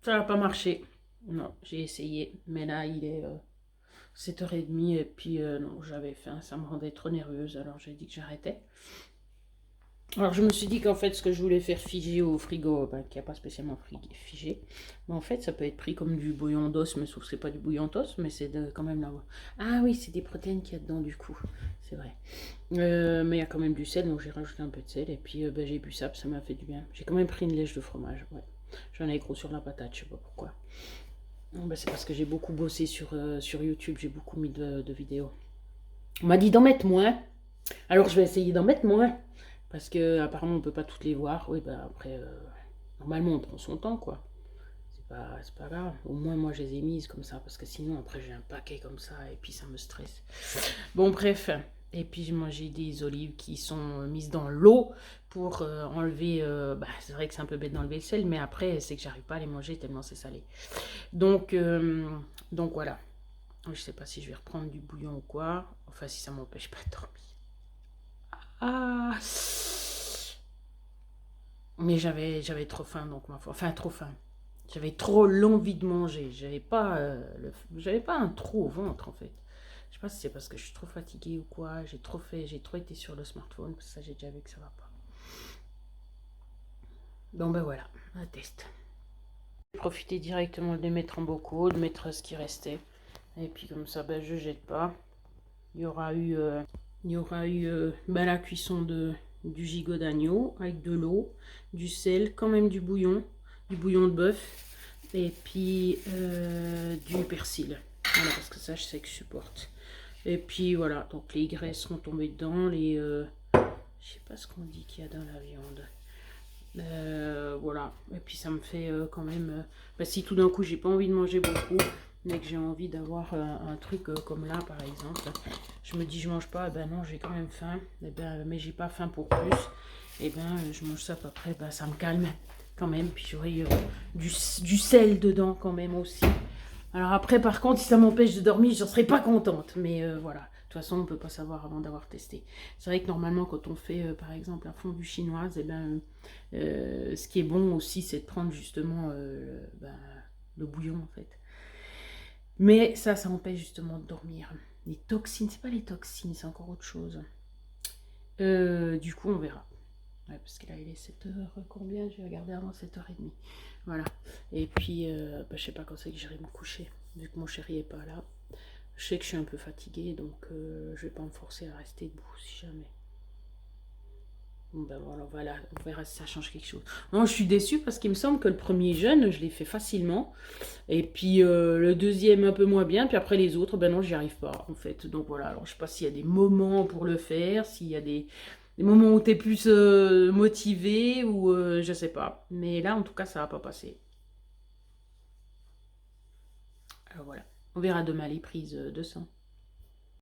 Ça n'a pas marché. Non, j'ai essayé. Mais là, il est 7h30 et puis non, j'avais faim. Ça me rendait trop nerveuse. Alors j'ai dit que j'arrêtais. Alors je me suis dit qu'en fait, ce que je voulais faire figer au frigo, ben, qui n'y a pas spécialement figé, mais en fait, ça peut être pris comme du bouillon d'os, mais sauf que c'est pas du bouillon d'os, mais c'est quand même là. Ah oui, c'est des protéines qu'il y a dedans du coup. C'est vrai. Mais il y a quand même du sel, donc j'ai rajouté un peu de sel. Et puis ben, j'ai bu ça, puis ça m'a fait du bien. J'ai quand même pris une lèche de fromage. Ouais. J'en ai gros sur la patate, je sais pas pourquoi. Ben, c'est parce que j'ai beaucoup bossé sur YouTube, j'ai beaucoup mis de vidéos. On m'a dit d'en mettre moins. Alors je vais essayer d'en mettre moins. Parce que apparemment on peut pas toutes les voir. Oui, ben après, normalement on prend son temps, quoi. C'est pas grave. Au moins moi je les ai mises comme ça. Parce que sinon après j'ai un paquet comme ça et puis ça me stresse. Bon, bref. Et puis moi j'ai des olives qui sont mises dans l'eau pour enlever. Bah, c'est vrai que c'est un peu bête d'enlever le sel, mais après c'est que j'arrive pas à les manger tellement c'est salé. Donc, donc voilà. Je sais pas si je vais reprendre du bouillon ou quoi. Enfin, si ça m'empêche pas de dormir. Ah, mais j'avais trop faim donc ma foi. Enfin, trop faim. J'avais trop l'envie de manger. J'avais pas un trou au ventre en fait. Je sais pas si c'est parce que je suis trop fatiguée ou quoi. J'ai trop été sur le smartphone. Ça, j'ai déjà vu que ça va pas. Bon ben voilà, un test. J'ai profité directement de les mettre en bocaux, de mettre ce qui restait. Et puis comme ça, ben je jette pas. Il y aura eu, ben, la cuisson du gigot d'agneau avec de l'eau, du sel, quand même du bouillon de bœuf et puis du persil. Voilà, parce que ça, je sais que je supporte. Et puis voilà, donc les graisses sont tombées dedans, je sais pas ce qu'on dit qu'il y a dans la viande. Voilà, et puis ça me fait quand même. Bah, si tout d'un coup j'ai pas envie de manger beaucoup, mais que j'ai envie d'avoir un truc comme là par exemple, je me dis je mange pas, et ben non j'ai quand même faim, et ben, mais j'ai pas faim pour plus, et ben je mange ça, après ben, ça me calme quand même, puis j'aurai du sel dedans quand même aussi. Alors après, par contre, si ça m'empêche de dormir, j'en serais pas contente. Mais voilà, de toute façon, on peut pas savoir avant d'avoir testé. C'est vrai que normalement, quand on fait, par exemple, un fondue chinoise, eh ben, ce qui est bon aussi, c'est de prendre justement ben, le bouillon, en fait. Mais ça empêche justement de dormir. Les toxines, c'est pas les toxines, c'est encore autre chose. Du coup, on verra. Ouais, parce que là, il est 7h, combien? J'ai regardé avant 7h30. Voilà. Et puis, bah, je sais pas quand c'est que j'irai me coucher, vu que mon chéri est pas là. Je sais que je suis un peu fatiguée, donc je vais pas me forcer à rester debout si jamais. Bon, ben voilà, on verra si ça change quelque chose. Non, je suis déçue parce qu'il me semble que le premier jeûne, je l'ai fait facilement. Et puis le deuxième un peu moins bien. Puis après les autres, ben non, j'y arrive pas en fait. Donc voilà, alors je sais pas s'il y a des moments pour le faire, s'il y a des moments où tu es plus motivé ou je sais pas. Mais là, en tout cas, ça va pas passer. Alors voilà, on verra demain les prises de sang.